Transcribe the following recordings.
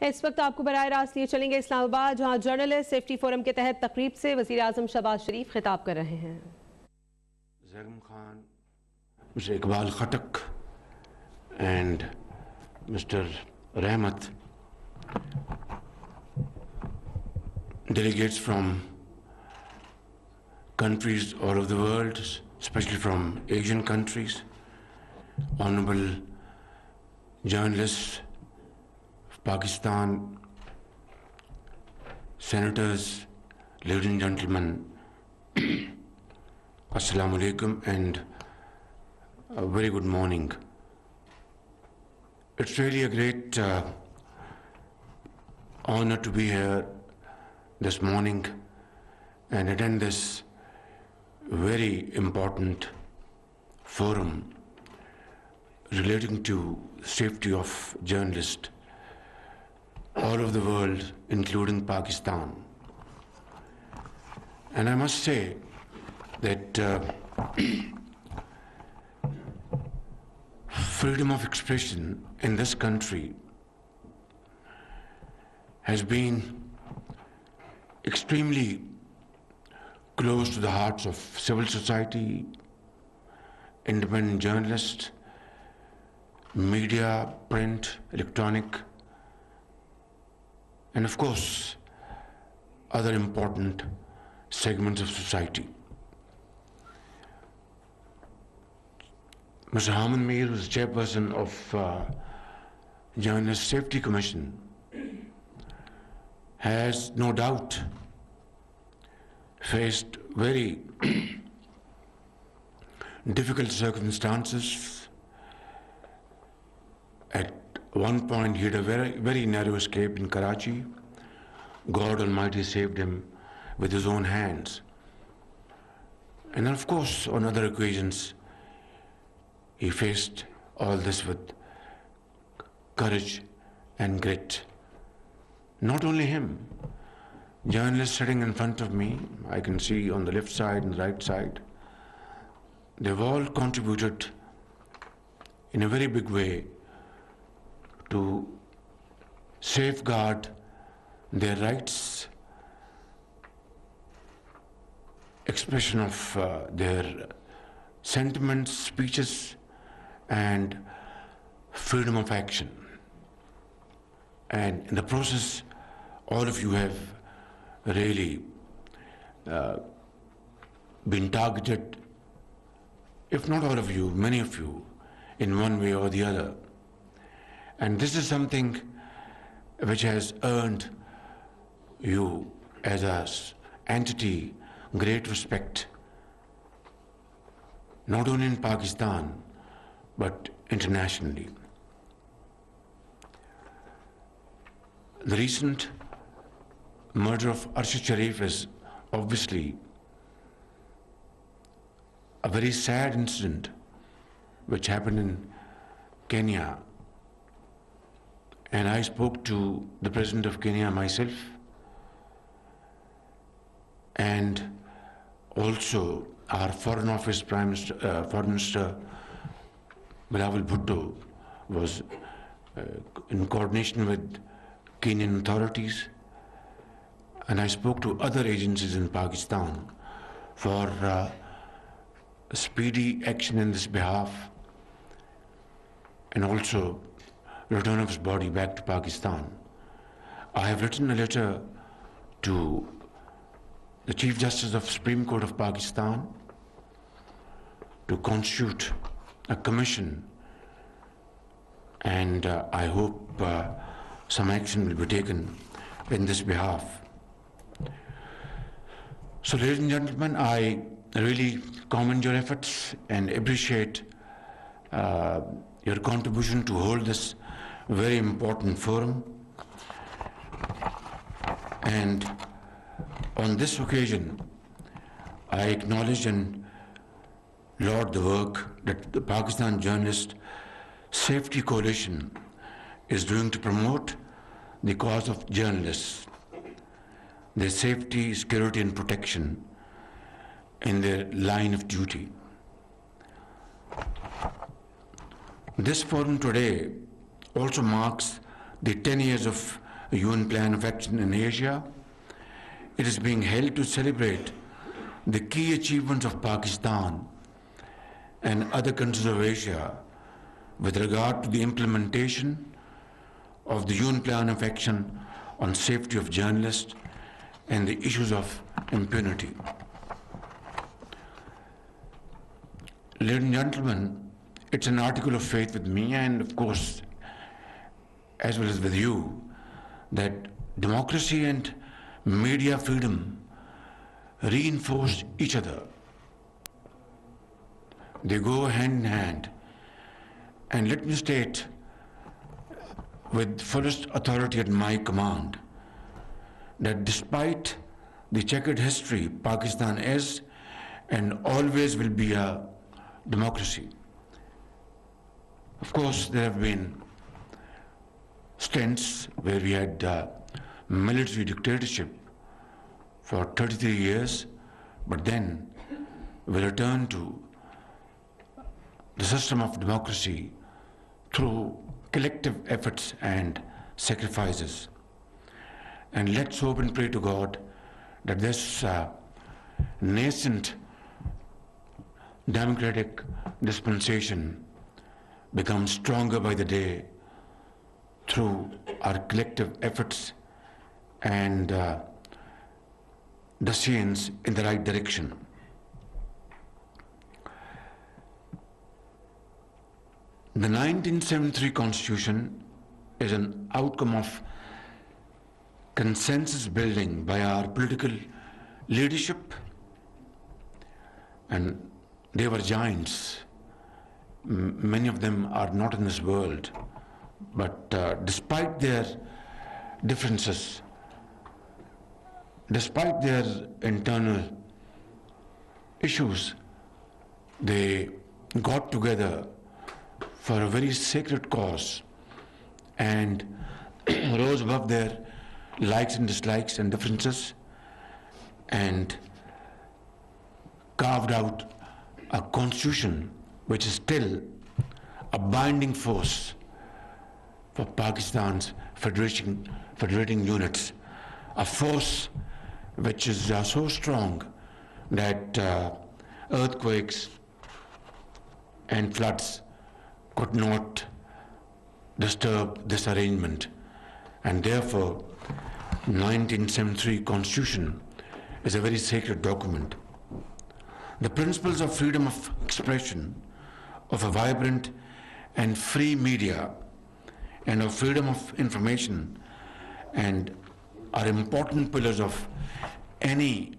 इस वक्त आपको बराह रास्त लिए चलेंगे इस्लामाबाद, जहां जर्नलिस्ट सेफ्टी फोरम के तहत तकरीब से वज़ीर आज़म शहबाज शरीफ खिताब कर रहे हैं। Zaigham Khan, Mr Iqbal Khattak and Mr. Rahmat, delegates from countries all over the world, especially from Asian countries, honorable journalists of Pakistan, senators, ladies and gentlemen, Assalamu alaikum and a very good morning. It's really a great honor to be here this morning and attend this very important forum relating to safety of journalists all over the world, including Pakistan. And I must say that freedom of expression in this country has been extremely close to the hearts of civil society, independent journalists, media, print, electronic, and of course, other important segments of society. Mr. Harman Mir, who is chairperson of Journalist Safety Commission, has no doubt faced very difficult circumstances. At one point, he had a very narrow escape in Karachi. God Almighty saved him with his own hands. And of course, on other occasions, he faced all this with courage and grit. Not only him, journalists sitting in front of me, I can see on the left side and the right side, they've all contributed in a very big way to safeguard their rights, expression of their sentiments, speeches, and freedom of action. And in the process, all of you have really been targeted, if not all of you, many of you, in one way or the other. And this is something which has earned you as an entity great respect, not only in Pakistan, but internationally. The recent murder of Shehbaz Sharif is obviously a very sad incident which happened in Kenya. And I spoke to the President of Kenya myself, and also our Foreign Office Foreign Minister Bilawal Bhutto was in coordination with Kenyan authorities, and I spoke to other agencies in Pakistan for speedy action in this behalf, and also return of his body back to Pakistan. I have written a letter to the Chief Justice of Supreme Court of Pakistan to constitute a commission, and I hope some action will be taken in this behalf. So, ladies and gentlemen, I really commend your efforts and appreciate your contribution to hold this very important forum. And on this occasion, I acknowledge and laud the work that the Pakistan Journalist Safety Coalition is doing to promote the cause of journalists, their safety, security, and protection in their line of duty. This forum today also marks the 10 years of UN Plan of Action in Asia. It is being held to celebrate the key achievements of Pakistan and other countries of Asia with regard to the implementation of the UN Plan of Action on safety of journalists and the issues of impunity. Ladies and gentlemen, it's an article of faith with me and of course as well as with you that democracy and media freedom reinforce each other. They go hand in hand. And let me state with fullest authority at my command that despite the checkered history, Pakistan is and always will be a democracy. Of course, there have been stints where we had military dictatorship for 33 years, but then we returned to the system of democracy through collective efforts and sacrifices. And let's hope and pray to God that this nascent democratic dispensation becomes stronger by the day through our collective efforts and decisions in the right direction. The 1973 Constitution is an outcome of consensus building by our political leadership, and they were giants. Many of them are not in this world, but despite their differences, despite their internal issues, they got together for a very sacred cause and rose above their likes and dislikes and differences and carved out a constitution which is still a binding force for Pakistan's federating units, a force which is so strong that earthquakes and floods could not disturb this arrangement, and therefore 1973 Constitution is a very sacred document. The principles of freedom of expression, of a vibrant and free media, and of freedom of information and are important pillars of any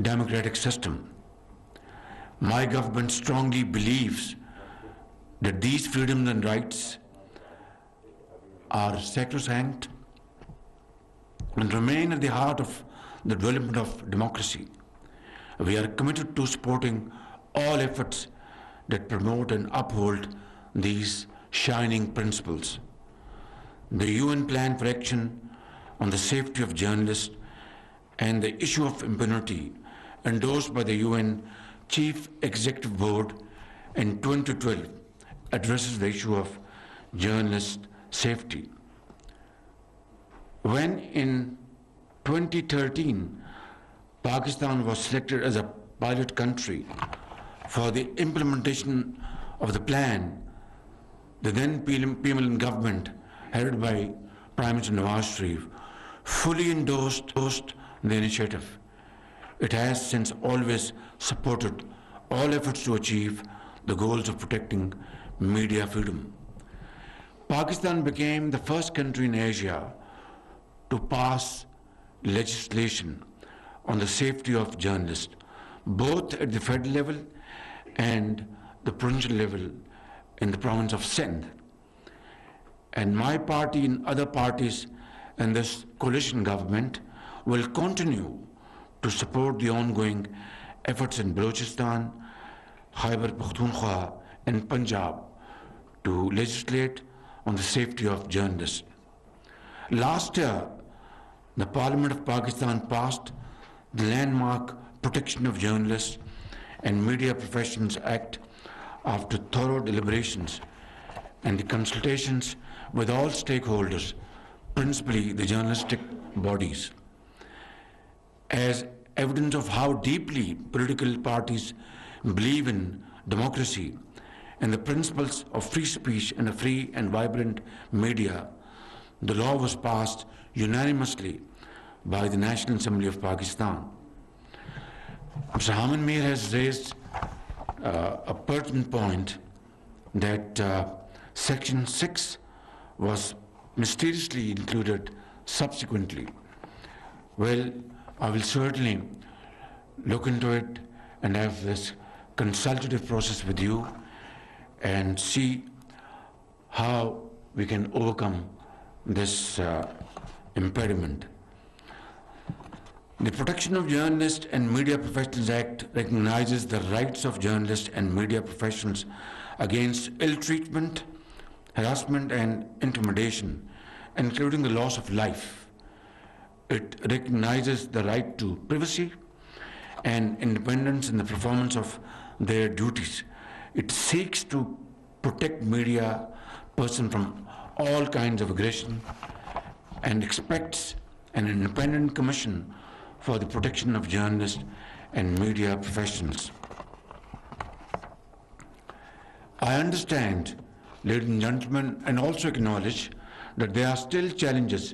democratic system. My government strongly believes that these freedoms and rights are sacrosanct and remain at the heart of the development of democracy. We are committed to supporting all efforts that promote and uphold these shining principles. The UN Plan for Action on the Safety of Journalists and the issue of impunity, endorsed by the UN Chief Executive Board in 2012, addresses the issue of journalist safety. When in 2013, Pakistan was selected as a pilot country for the implementation of the plan, the then PMLN government, headed by Prime Minister Nawaz Sharif, fully endorsed the initiative. It has since always supported all efforts to achieve the goals of protecting media freedom. Pakistan became the first country in Asia to pass legislation on the safety of journalists, both at the federal level and the provincial level in the province of Sindh. And my party and other parties in this coalition government will continue to support the ongoing efforts in Balochistan, Khyber Pakhtunkhwa, and Punjab to legislate on the safety of journalists. Last year, the Parliament of Pakistan passed the landmark Protection of Journalists and Media Professionals Act after thorough deliberations and the consultations with all stakeholders, principally the journalistic bodies, as evidence of how deeply political parties believe in democracy and the principles of free speech and a free and vibrant media, the law was passed unanimously by the National Assembly of Pakistan. Mr. Hamid Mir has raised a pertinent point that Section 6 was mysteriously included subsequently. Well, I will certainly look into it and have this consultative process with you and see how we can overcome this impediment. The Protection of Journalists and Media Professionals Act recognizes the rights of journalists and media professionals against ill treatment, harassment and intimidation, including the loss of life. It recognizes the right to privacy and independence in the performance of their duties. It seeks to protect media persons from all kinds of aggression and expects an independent commission for the protection of journalists and media professionals. I understand, ladies and gentlemen, and also acknowledge that there are still challenges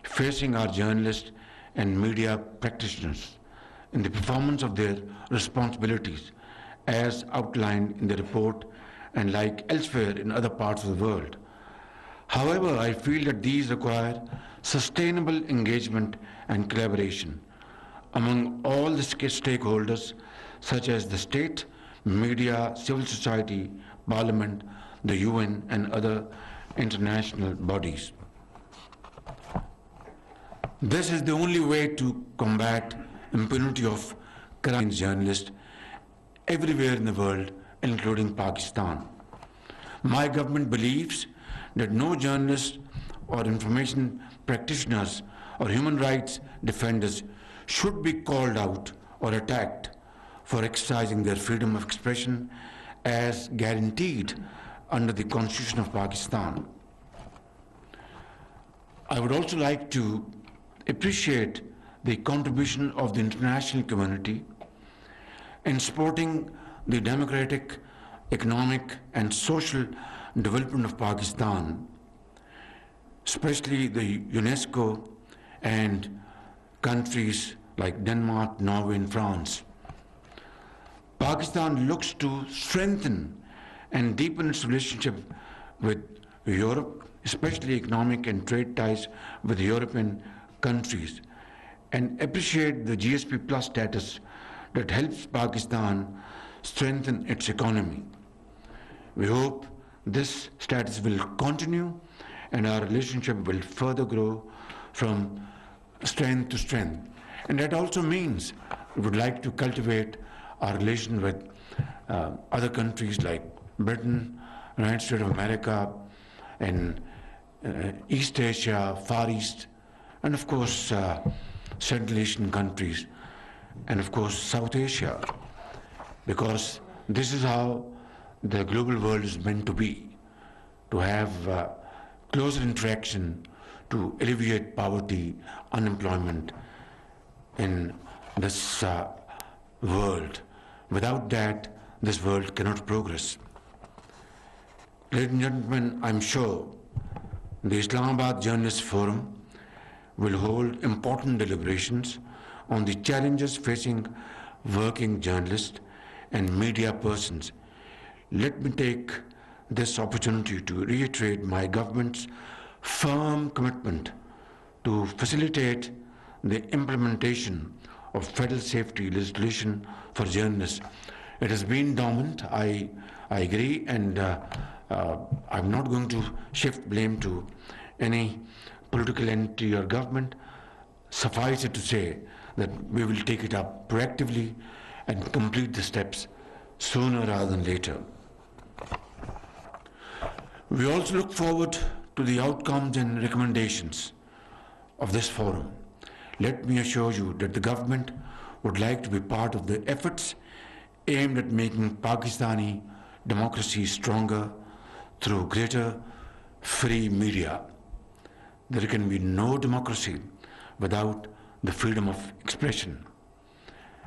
facing our journalists and media practitioners in the performance of their responsibilities as outlined in the report and like elsewhere in other parts of the world. However, I feel that these require sustainable engagement and collaboration among all the stakeholders such as the state, media, civil society, parliament, the UN and other international bodies. This is the only way to combat impunity of crime against journalists everywhere in the world, including Pakistan. My government believes that no journalist or information practitioners or human rights defenders should be called out or attacked for exercising their freedom of expression as guaranteed under the Constitution of Pakistan. I would also like to appreciate the contribution of the international community in supporting the democratic, economic and social development of Pakistan, especially the UNESCO and countries like Denmark, Norway and France. Pakistan looks to strengthen and deepen its relationship with Europe, especially economic and trade ties with European countries, and appreciate the GSP Plus status that helps Pakistan strengthen its economy. We hope this status will continue and our relationship will further grow from strength to strength. And that also means we would like to cultivate our relation with other countries like Britain, United States of America, and East Asia, Far East, and of course Central Asian countries, and of course South Asia, because this is how the global world is meant to be, to have closer interaction to alleviate poverty, unemployment in this world. Without that, this world cannot progress. Ladies and gentlemen, I'm sure the Islamabad Journalists Forum will hold important deliberations on the challenges facing working journalists and media persons. Let me take this opportunity to reiterate my government's firm commitment to facilitate the implementation of federal safety legislation for journalists. It has been dormant, I agree, and I'm not going to shift blame to any political entity or government. Suffice it to say that we will take it up proactively and complete the steps sooner rather than later. We also look forward to the outcomes and recommendations of this forum. Let me assure you that the government would like to be part of the efforts aimed at making Pakistani democracy stronger through greater free media. there can be no democracy without the freedom of expression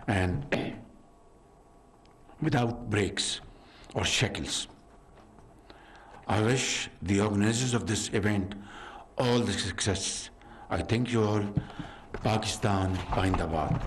and without breaks or shackles. I wish the organizers of this event all the success. I thank you all. Pakistan, Zindabad.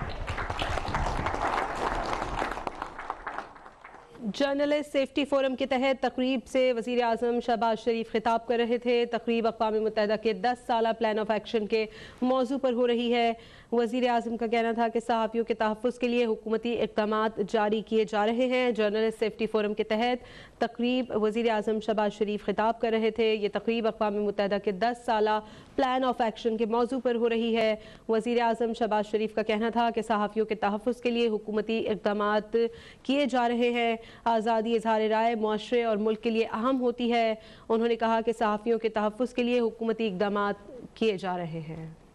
Journalist safety forum के तहत तकरीब से वज़ीर आज़म शहबाज शरीफ खिताब कर रहे थे। तकरीब अक़वाम मुत्तहिदा के 10 साला प्लान ऑफ एक्शन के मौजू पर हो रही है। वज़ीर आज़म का कहना था कि सहाफ़ियों के तहफ़्फ़ुज़ के लिए हुकूमती इक़दामात जारी किए जा रहे हैं। जर्नलिस्ट सेफ्टी फोरम के तहत तकरीब वज़ीर आज़म शहबाज शरीफ खिताब कर रहे थे। ये तकरीब अक़वाम मुत्तहिदा के 10 साला प्लान ऑफ एक्शन के मौजू पर हो रही है। वज़ीर आज़म शहबाज शरीफ का कहना था कि सहाफ़ियों के तहफ़्फ़ुज़ के लिए हुकूमती इक़दामात किए जा रहे हैं। आज़ादी इज़हार राय मुआशरे और मुल्क के लिए अहम होती है। उन्होंने कहा कि सहाफ़ियों के तहफ़्फ़ुज़ के लिए हुकूमती इक़दामात किए जा रहे हैं।